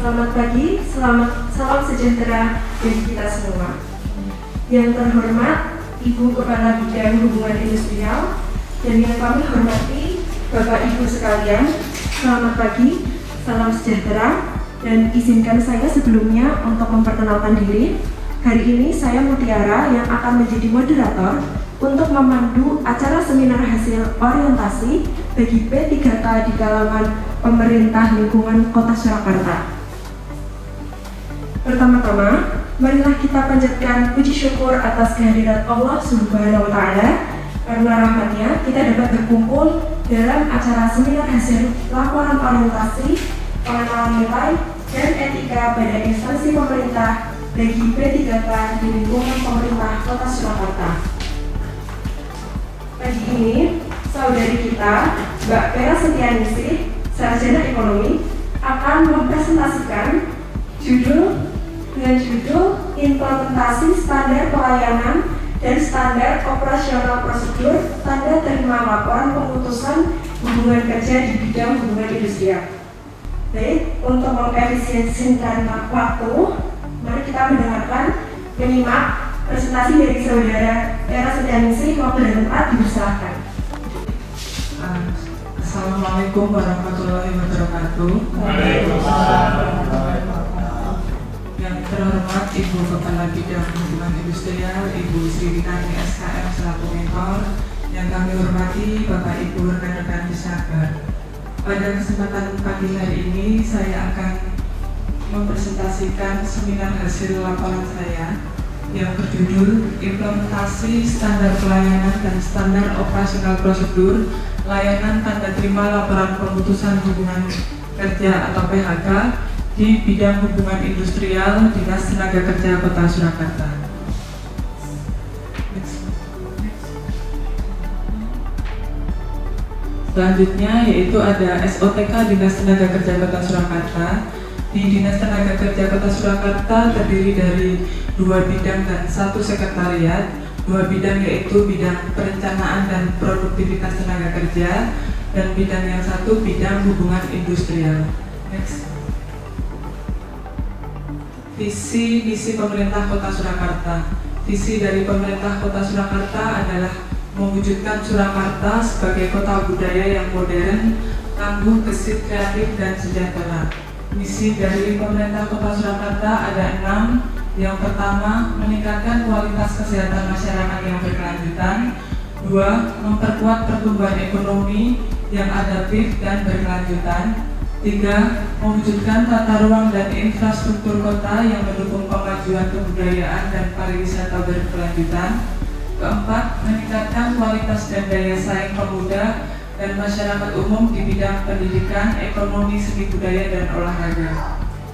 Selamat pagi, salam sejahtera bagi kita semua. Yang terhormat Ibu Kepala Bidang Hubungan Industrial dan yang kami hormati Bapak Ibu sekalian, selamat pagi, salam sejahtera, dan izinkan saya sebelumnya untuk memperkenalkan diri. Hari ini saya Mutiara yang akan menjadi moderator untuk memandu acara seminar hasil orientasi bagi P3K di kalangan pemerintah lingkungan Kota Surakarta. Pertama-tama, marilah kita panjatkan puji syukur atas kehadirat Allah Subhanahu wa Ta'ala. Karena rahmatnya kita dapat berkumpul dalam acara seminar hasil laporan orientasi, pengenalan nilai, dan etika pada instansi pemerintah bagi P3K di lingkungan pemerintah Kota Surakarta. Pagi ini, saudari kita, Mbak Vera Setianingsih, Sarjana Ekonomi, akan mempresentasikan dengan judul Implementasi Standar Pelayanan dan Standar Operasional Prosedur Tanda Terima Laporan Pemutusan Hubungan Kerja di Bidang Hubungan Industrial. Baik, untuk mengefisiensikan waktu, mari kita menyimak presentasi dari saudara Vera Setianingsih. Waktu dan tempat dipersilakan. Assalamualaikum warahmatullahi wabarakatuh. Yang terhormat Ibu Kepala Bidang Hubungan Industrial, Ibu Sri Winani SKM selaku mentor. Yang kami hormati Bapak Ibu rekan-rekan Disnaker. Pada kesempatan pagi hari ini saya akan mempresentasikan seminar hasil laporan saya yang berjudul Implementasi Standar Pelayanan dan Standar Operasional Prosedur Layanan Tanda Terima Laporan Pemutusan Hubungan Kerja atau PHK di Bidang Hubungan Industrial Dinas Tenaga Kerja Kota Surakarta. Selanjutnya yaitu ada SOTK Dinas Tenaga Kerja Kota Surakarta. Di Dinas Tenaga Kerja Kota Surakarta terdiri dari 2 bidang dan 1 sekretariat. 2 bidang yaitu bidang perencanaan dan produktivitas tenaga kerja, dan bidang yang 1 bidang hubungan industrial. Next. Visi misi pemerintah Kota Surakarta. Visi dari pemerintah Kota Surakarta adalah mewujudkan Surakarta sebagai kota budaya yang modern, tangguh, gesit, kreatif, dan sejahtera. Misi dari pemerintah Kota Surakarta ada 6. Yang pertama, meningkatkan kualitas kesehatan masyarakat yang berkelanjutan. 2. Memperkuat pertumbuhan ekonomi yang adaptif dan berkelanjutan. 3. Mewujudkan tata ruang dan infrastruktur kota yang mendukung kemajuan kebudayaan dan pariwisata berkelanjutan. 4. Meningkatkan kualitas dan daya saing pemuda dan masyarakat umum di bidang pendidikan, ekonomi, seni budaya, dan olahraga.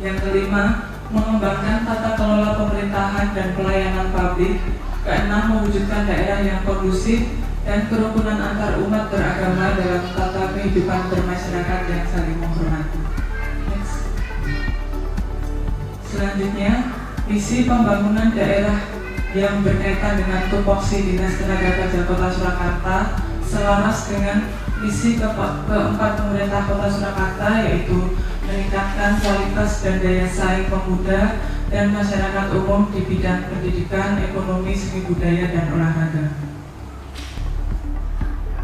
Yang kelima, mengembangkan tata kelola pemerintahan dan pelayanan publik. Keenam, mewujudkan daerah yang kondusif dan kerukunan antar umat beragama dalam tata kehidupan bermasyarakat yang saling menghormati. Selanjutnya, misi pembangunan daerah yang berkaitan dengan tupoksi Dinas Tenaga Kerja Kota Surakarta selaras dengan misi keempat pemerintah Kota Surakarta, yaitu meningkatkan kualitas dan daya saing pemuda dan masyarakat umum di bidang pendidikan, ekonomi, seni budaya, dan olahraga.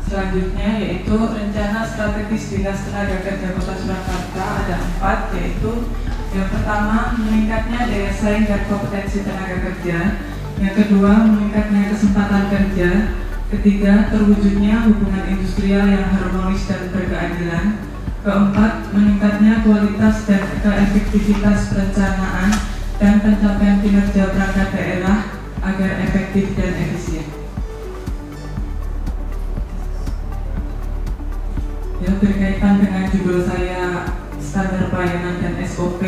Selanjutnya yaitu rencana strategis Dinas Tenaga Kerja Kota Surakarta ada 4, yaitu yang pertama, meningkatnya daya saing dan kompetensi tenaga kerja. Yang kedua, meningkatnya kesempatan kerja. Ketiga, terwujudnya hubungan industrial yang harmonis dan berkeadilan. Keempat, meningkatnya kualitas dan keefektivitas perencanaan dan pencapaian kinerja perangkat daerah agar efektif dan efisien. Yang berkaitan dengan judul saya standar pelayanan dan SOP,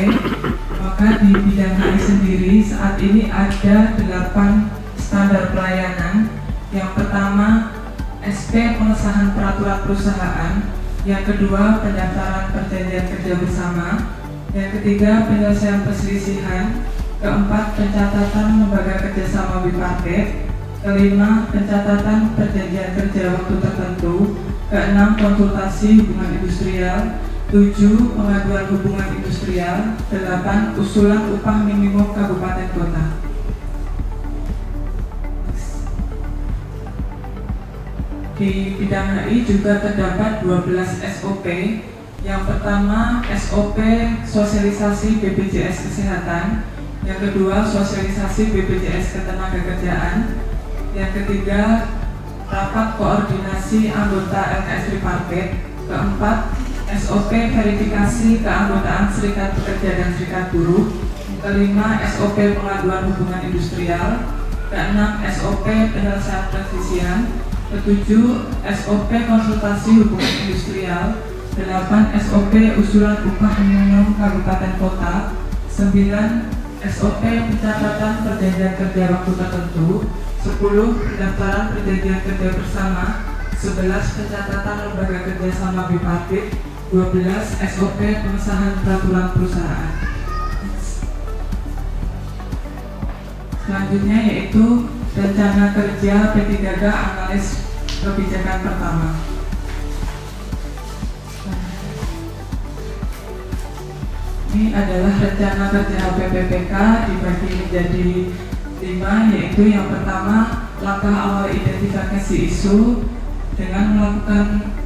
maka di bidang HI sendiri saat ini ada 8 standar pelayanan. Yang pertama, SP pengesahan peraturan perusahaan. Yang kedua, pendaftaran perjanjian kerja bersama. Yang ketiga, penyelesaian perselisihan. Keempat, pencatatan lembaga kerjasama bipartit. Kelima, pencatatan perjanjian kerja waktu tertentu. Keenam, konsultasi hubungan industrial. 7. Pengaduan hubungan industrial. 8. Usulan upah minimum kabupaten kota. Di bidang HI juga terdapat 12 SOP. Yang pertama, SOP sosialisasi BPJS Kesehatan. Yang kedua, sosialisasi BPJS Ketenagakerjaan. Yang ketiga, rapat koordinasi anggota LKS Tripartit. Keempat, SOP verifikasi keanggotaan Serikat Pekerja dan Serikat Buruh. Kelima, SOP pengaduan hubungan industrial. Keenam, SOP penyelesaian presisian. Ketujuh, SOP konsultasi hubungan industrial. 8. SOP usulan upah minimum kabupaten kota. 9. SOP pencatatan perjanjian kerja waktu tertentu. 10. Pendaftaran perjanjian kerja bersama. 11. Pencatatan lembaga kerjasama bipartit. 12. SOP pengesahan peraturan perusahaan. Selanjutnya yaitu rencana kerja P3K analis kebijakan pertama. Ini adalah rencana kerja PPPK dibagi menjadi 5, yaitu yang pertama, langkah awal identifikasi isu dengan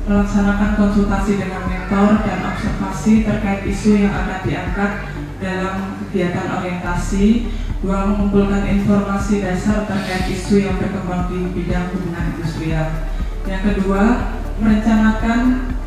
melaksanakan konsultasi dengan mentor dan observasi terkait isu yang akan diangkat dalam kegiatan orientasi. 2. Mengumpulkan informasi dasar terkait isu yang berkembang di bidang hubungan industrial. Yang kedua, merencanakan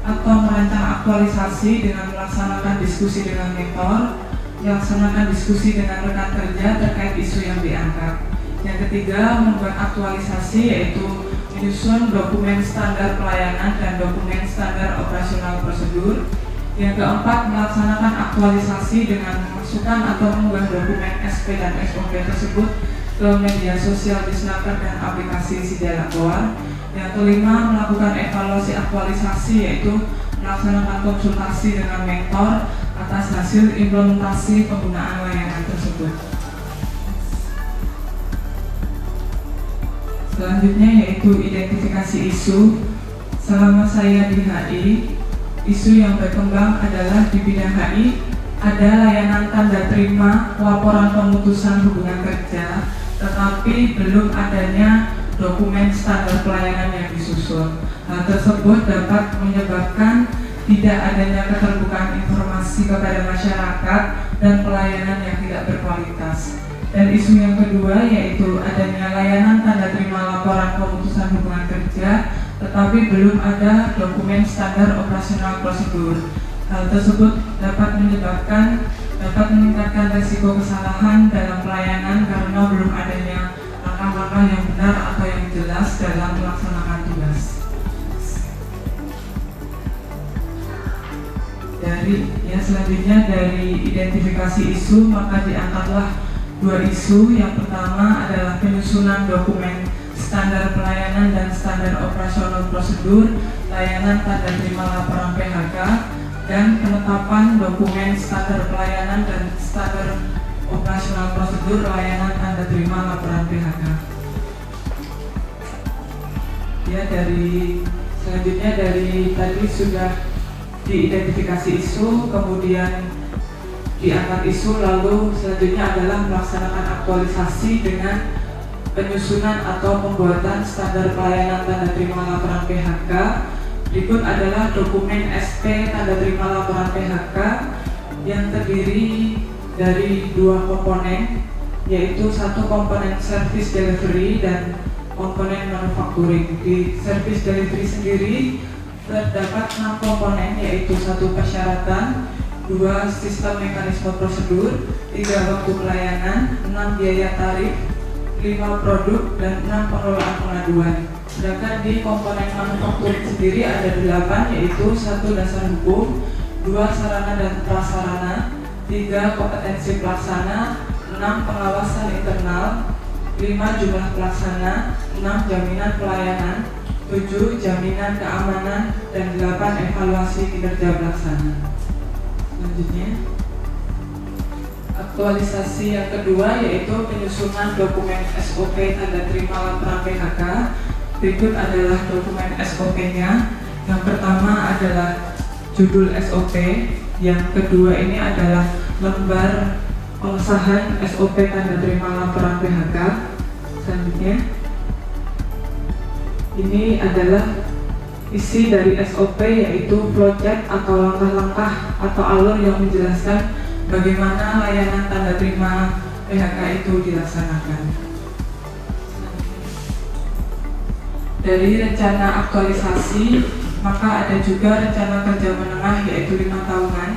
atau merancang aktualisasi dengan melaksanakan diskusi dengan mentor, melaksanakan diskusi dengan rekan kerja terkait isu yang diangkat. Yang ketiga, membuat aktualisasi yaitu menyusun dokumen standar pelayanan dan dokumen standar operasional prosedur. Yang keempat, melaksanakan aktualisasi dengan memasukkan atau mengunggah dokumen SP dan SOP tersebut ke media sosial Disnaker dan aplikasi Sidalakoar. Yang kelima, melakukan evaluasi aktualisasi yaitu melaksanakan konsultasi dengan mentor atas hasil implementasi penggunaan layanan tersebut. Selanjutnya yaitu identifikasi isu. Selama saya di HI, isu yang berkembang adalah di bidang HI ada layanan tanda terima laporan pemutusan hubungan kerja, tetapi belum adanya dokumen standar pelayanan yang disusun. Hal tersebut dapat menyebabkan tidak adanya keterbukaan informasi kepada masyarakat dan pelayanan yang tidak berkualitas. Dan isu yang kedua yaitu adanya layanan tanda terima laporan pemutusan hubungan kerja, tetapi belum ada dokumen standar operasional prosedur. Hal tersebut dapat meningkatkan risiko kesalahan dalam pelayanan karena belum adanya langkah-langkah yang benar atau yang jelas dalam melaksanakan tugas. Selanjutnya dari identifikasi isu, maka diangkatlah 2 isu. Yang pertama adalah penyusunan dokumen standar pelayanan dan standar operasional prosedur layanan tanda terima laporan PHK, dan penetapan dokumen standar pelayanan dan standar operasional prosedur layanan tanda terima laporan PHK. Selanjutnya dari tadi sudah diidentifikasi isu, kemudian diangkat isu, lalu selanjutnya adalah melaksanakan aktualisasi dengan penyusunan atau pembuatan standar pelayanan tanda terima laporan PHK. Berikut adalah dokumen SP tanda terima laporan PHK yang terdiri dari 2 komponen, yaitu 1 komponen service delivery dan komponen manufacturing. Di service delivery sendiri terdapat 6 komponen, yaitu 1 persyaratan, 2 sistem mekanisme prosedur, 3 waktu pelayanan, 6 biaya tarif, 5 produk, dan 6 pengelolaan pengaduan. Sedangkan di komponen manufacturing sendiri ada 8, yaitu 1 dasar hukum, 2 sarana dan prasarana, 3 kompetensi pelaksana, 6 pengawasan internal, 5 jumlah pelaksana, 6 jaminan pelayanan, 7 jaminan keamanan, dan 8 evaluasi kinerja pelaksana. Selanjutnya, aktualisasi yang kedua yaitu penyusunan dokumen SOP tanda terima laporan PHK. Berikut adalah dokumen SOP-nya. Yang pertama adalah judul SOP. Yang kedua ini adalah lembar pengesahan SOP tanda terima laporan PHK. Selanjutnya, ini adalah isi dari SOP, yaitu flowchart atau langkah-langkah atau alur yang menjelaskan bagaimana layanan tanda terima PHK itu dilaksanakan. Dari rencana aktualisasi, maka ada juga rencana kerja menengah, yaitu 5 tahunan.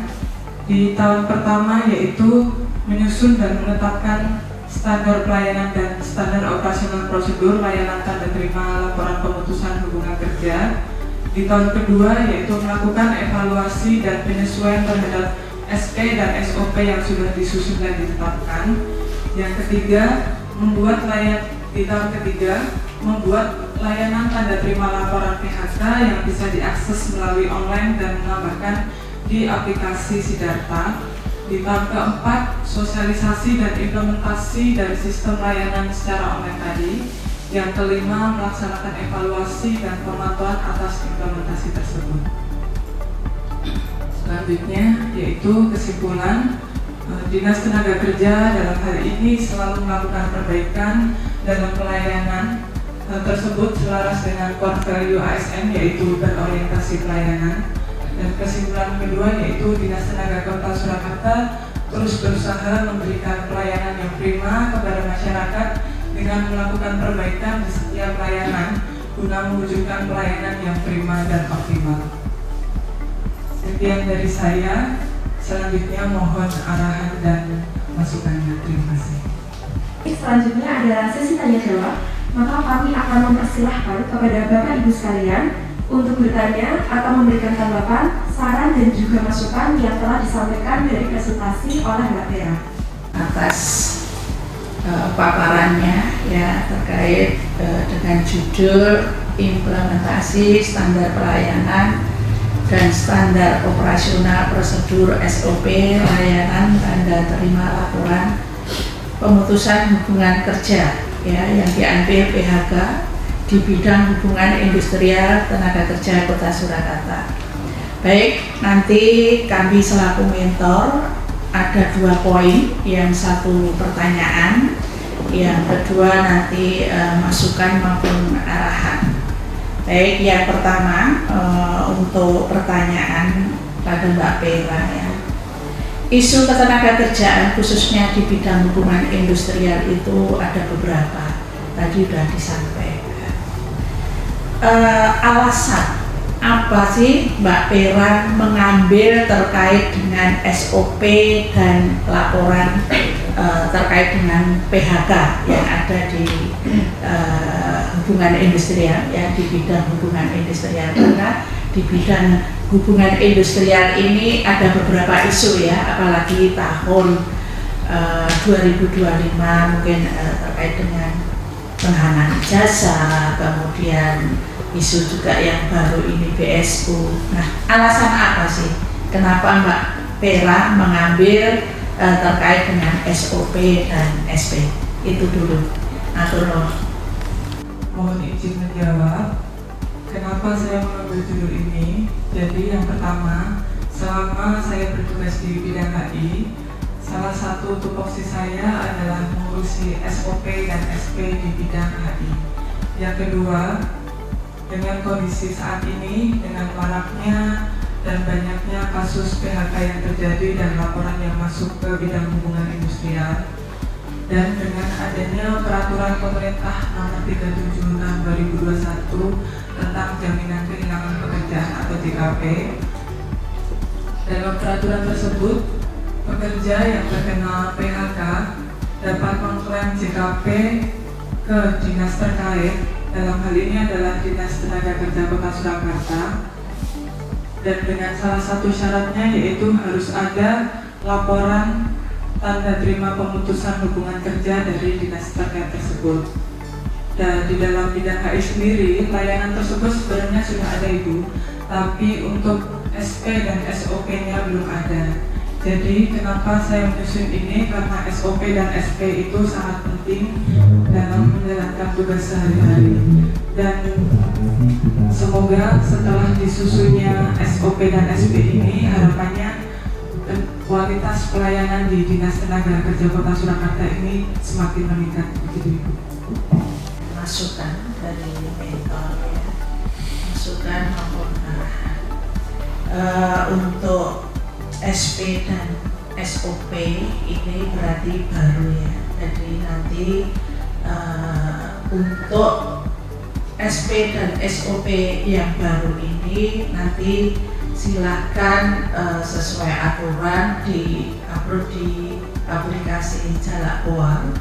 Di tahun pertama yaitu menyusun dan menetapkan standar pelayanan dan standar operasional prosedur layanan tanda terima laporan pemutusan hubungan kerja. Di tahun kedua yaitu melakukan evaluasi dan penyesuaian terhadap SP dan SOP yang sudah disusun dan ditetapkan. Yang ketiga, di tahun ketiga membuat layanan tanda terima laporan PHK yang bisa diakses melalui online dan menambahkan di aplikasi Sidarta. Di tahun keempat, sosialisasi dan implementasi dari sistem layanan secara online tadi. Yang kelima, melaksanakan evaluasi dan pemantauan atas implementasi tersebut. Selanjutnya yaitu kesimpulan. Dinas Tenaga Kerja dalam hal ini selalu melakukan perbaikan dalam pelayanan tersebut selaras dengan core value ASN, yaitu berorientasi pelayanan. Dan kesimpulan kedua yaitu Dinas Tenaga Kota Surakarta terus berusaha memberikan pelayanan yang prima kepada masyarakat dengan melakukan perbaikan di setiap pelayanan guna mewujudkan pelayanan yang prima dan optimal. Sekian dari saya. Selanjutnya mohon arahan dan masukannya. Terima kasih. Selanjutnya adalah sesi tanya jawab. Maka kami akan mempersilahkan kepada Bapak Ibu sekalian untuk bertanya atau memberikan tanggapan, saran dan juga masukan yang telah disampaikan dari presentasi oleh Mbak Vera. Atas paparannya ya terkait dengan judul implementasi standar pelayanan dan standar operasional prosedur SOP layanan tanda terima laporan pemutusan hubungan kerja ya yang diambil PHK di bidang hubungan industrial tenaga kerja Kota Surakarta. Baik, nanti kami selaku mentor ada 2 poin, yang satu pertanyaan, yang kedua nanti masukan maupun arahan. Baik, yang pertama untuk pertanyaan pada Mbak Vera ya. Isu ketenagakerjaan khususnya di bidang hubungan industrial itu ada beberapa. Tadi sudah disampaikan. Alasan apa sih Mbak Vera mengambil terkait dengan SOP dan laporan terkait dengan PHK yang ada di hubungan industrial ya, di bidang hubungan industrial, karena di bidang hubungan industrial ini ada beberapa isu ya, apalagi tahun 2025 mungkin terkait dengan penghanaman jasa, kemudian isu juga yang baru ini BSU. Nah, alasan apa sih kenapa Mbak Vera mengambil terkait dengan SOP dan SP? Itu dulu. Mohon izin menjawab kenapa saya mengambil judul ini. Jadi yang pertama, selama saya bertugas di bidang HI, salah satu tupoksi saya adalah mengurusi SOP dan SP di bidang HI. Yang kedua, dengan kondisi saat ini, dengan maraknya dan banyaknya kasus PHK yang terjadi dan laporan yang masuk ke bidang hubungan industrial, dan dengan adanya peraturan pemerintah nomor 376/2021 tentang jaminan kehilangan pekerjaan atau JKP. Dalam peraturan tersebut, pekerja yang terkena PHK dapat mengklaim JKP ke dinas terkait. Dalam hal ini adalah Dinas Tenaga Kerja Kota Surakarta, dan dengan salah satu syaratnya yaitu harus ada laporan tanda terima pemutusan hubungan kerja dari dinas terkait tersebut. Dan di dalam bidang HI sendiri, layanan tersebut sebenarnya sudah ada Ibu, tapi untuk SP dan SOP-nya belum ada. Jadi kenapa saya menyusun ini? Karena SOP dan SP itu sangat penting dalam menjalankan tugas sehari-hari. Dan semoga setelah disusunnya SOP dan SP ini, harapannya kualitas pelayanan di Dinas Tenaga Kerja Kota Surakarta ini semakin meningkat. Begitu, Ibu. Masukan dari mentor ya, masukan maupun arahan. Untuk SP dan SOP ini berarti baru ya. Jadi nanti untuk SP dan SOP yang baru ini nanti silahkan sesuai aturan di-upload di aplikasi Jalak Poal.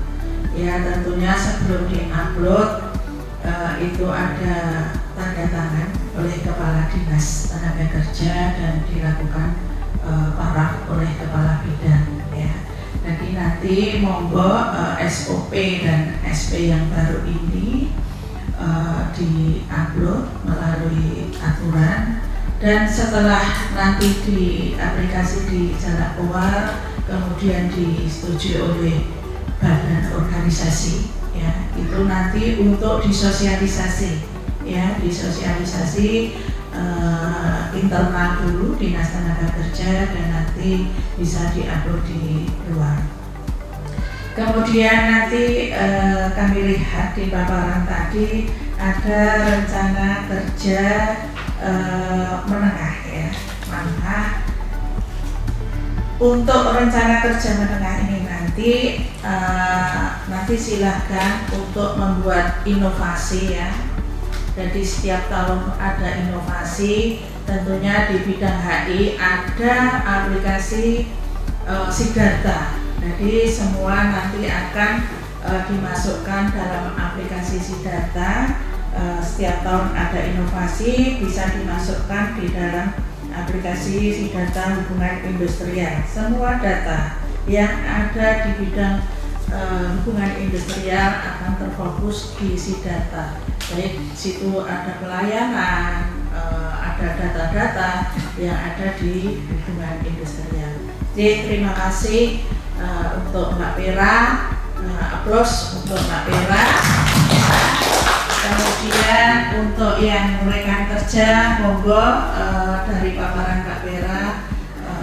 Ya tentunya sebelum di-upload itu ada tanda tangan oleh Kepala Dinas Tenaga Kerja dan dilakukan paraf oleh Kepala Bidang ya. Jadi nanti monggo SOP dan SP yang baru ini di-upload melalui aturan, dan setelah nanti di aplikasi di Jalak Poal kemudian disetujui oleh badan organisasi ya, itu nanti untuk disosialisasi ya, disosialisasi internal dulu Dinas Tenaga Kerja dan nanti bisa diupload di luar. Kemudian nanti kami lihat di paparan tadi ada rencana kerja menengah ya, menengah. Untuk rencana kerja menengah ini nanti silahkan untuk membuat inovasi ya. Jadi setiap tahun ada inovasi, tentunya di bidang HI ada aplikasi Sidarta. Jadi semua nanti akan dimasukkan dalam aplikasi Sidarta. Setiap tahun ada inovasi bisa dimasukkan di dalam aplikasi Sidarta Hubungan Industrial. Semua data yang ada di bidang hubungan industrial akan terfokus di Sidarta. Baik situ ada pelayanan, ada data-data yang ada di hubungan industrial. Jadi terima kasih untuk Mbak Pera, aplaus untuk Mbak Pera. Kemudian untuk yang rekan kerja, monggo dari paparan Mbak Pera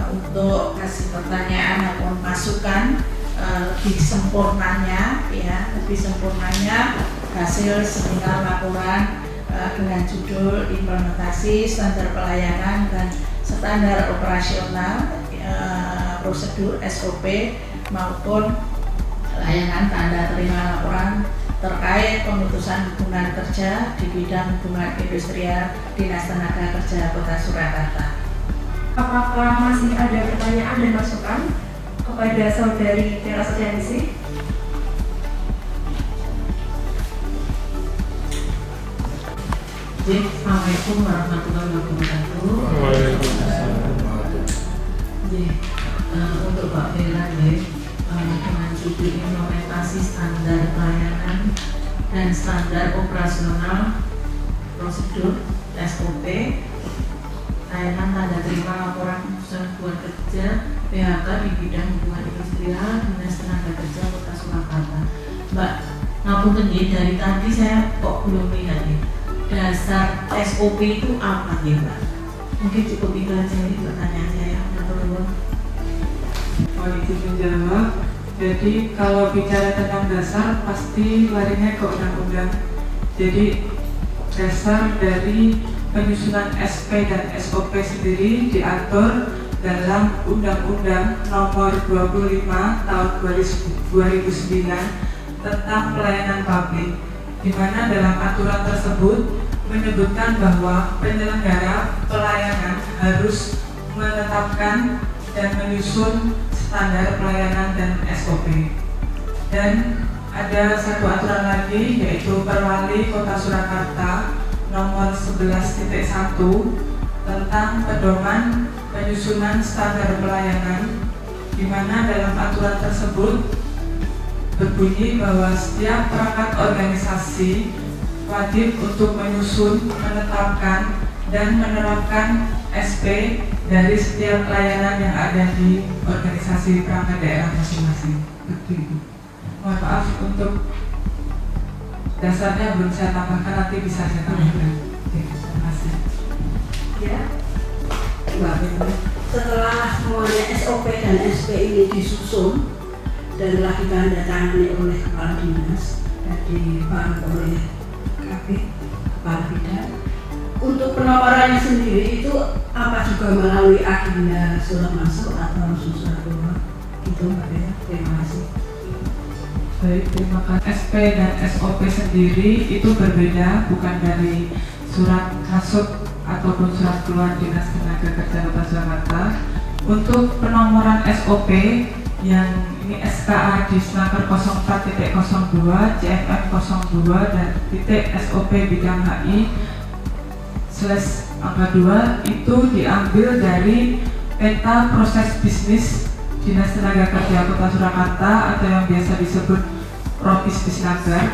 untuk kasih pertanyaan maupun masukan lebih sempurnanya ya, lebih sempurnanya hasil seminar laporan dengan judul implementasi standar pelayanan dan standar operasional prosedur SOP maupun layanan tanda terima laporan terkait pemutusan hubungan kerja di bidang hubungan industrial Dinas Tenaga Kerja Kota Surakarta. Apakah masih ada pertanyaan dan masukan kepada Saudari Pera Setianingsih? Assalamualaikum warahmatullahi wabarakatuh. Untuk Pak Pera dengan judul implementasi standar pelayanan dan standar operasional prosedur SOP layanan tanda terima laporan pemutusan hubungan kerja PHK di bidang hubungan industrial Dinas Tenaga Kerja Kota Surakarta. Mbak, ngapunten nggih, dari tadi saya kok belum lihat ya. Dasar SOP itu apa ya Mbak? Mungkin cukup itu aja ini pertanyaan saya. Mau izin menjawab. Jadi kalau bicara tentang dasar pasti larinya ke undang-undang. Jadi dasar dari penyusunan SP dan SOP sendiri diatur dalam Undang-Undang Nomor 25 Tahun 2009 tentang pelayanan publik, di mana dalam aturan tersebut menyebutkan bahwa penyelenggara pelayanan harus menetapkan dan menyusun standar pelayanan dan SOP. Dan ada satu aturan lagi, yaitu Perwali Kota Surakarta Nomor 11.1 tentang pedoman penyusunan standar pelayanan, di mana dalam aturan tersebut berbunyi bahwa setiap perangkat organisasi wajib untuk menyusun, menetapkan, dan menerapkan SP dari setiap layanan yang ada di organisasi perangkat daerah masing-masing. Begitu. Mohon maaf untuk dasarnya belum saya tambahkan, nanti bisa saya tambahkan. Oke, terima kasih. Ya, Mbak Beno. Setelah semuanya SOP dan SP ini disusun dan telah ditandatangani oleh kepala dinas dan dibantu oleh KB kepala bidang, untuk penomorannya sendiri itu apa juga melalui agenda surat masuk atau langsung surat keluar? Itu Mbak Beno. Terima kasih. Baik, terima kasih. SP dan SOP sendiri itu berbeda, bukan dari surat masuk ataupun surat keluar Dinas Tenaga Kerja Kota Surakarta. Untuk penomoran SOP yang ini SKA di Snaker 04.02 CFM 02 dan titik SOP bidang HI /angka 2 itu diambil dari peta proses bisnis Dinas Tenaga Kerja Kota Surakarta atau yang biasa disebut Probis Disnaker.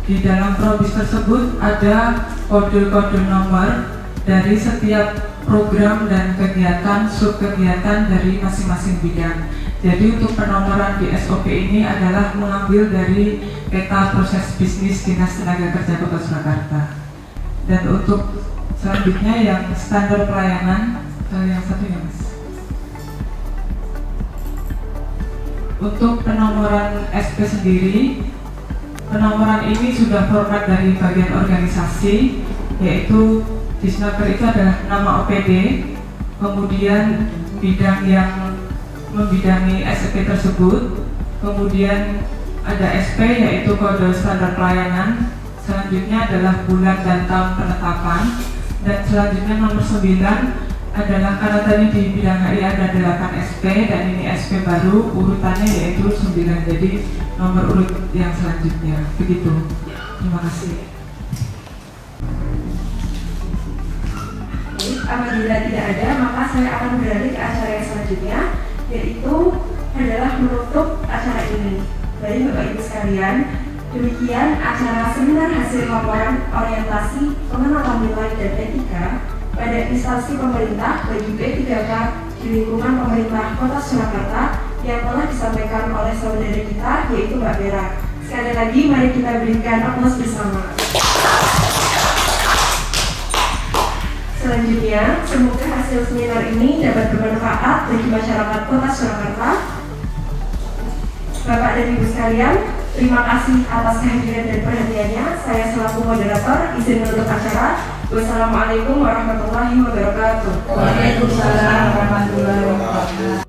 Di dalam Probis tersebut ada kode-kode nomor dari setiap program dan kegiatan, subkegiatan dari masing-masing bidang. Jadi untuk penomoran di SOP ini adalah mengambil dari peta proses bisnis Dinas Tenaga Kerja Kota Surakarta. Dan untuk selanjutnya yang standar pelayanan, yang satunya Mas. Untuk penomoran SP sendiri, penomoran ini sudah format dari bagian organisasi, yaitu Disnaker itu adalah nama OPD, kemudian bidang yang membidangi SP tersebut, kemudian ada SP yaitu kode standar pelayanan, selanjutnya adalah bulan dan tahun penetapan, dan selanjutnya nomor 9 adalah karena tadi di bidang HI ada 8 SP dan ini SP baru, urutannya yaitu 9, jadi nomor urut yang selanjutnya. Begitu. Terima kasih. Apabila tidak ada, maka saya akan beralih ke acara yang selanjutnya, yaitu adalah menutup acara ini. Baik Bapak Ibu sekalian, demikian acara seminar hasil laporan orientasi pengenalan nilai dan etika pada instansi pemerintah bagi P3K di lingkungan pemerintah Kota Surakarta yang telah disampaikan oleh saudara kita, yaitu Mbak Vera. Sekali lagi, mari kita berikan aplaus bersama. Selanjutnya, semoga hasil seminar ini dapat bermanfaat bagi masyarakat Kota Surakarta. Bapak dan Ibu sekalian, terima kasih atas kehadiran dan perhatiannya. Saya selaku moderator izin menutup acara. Wassalamualaikum warahmatullahi wabarakatuh. Waalaikumsalam warahmatullahi wabarakatuh.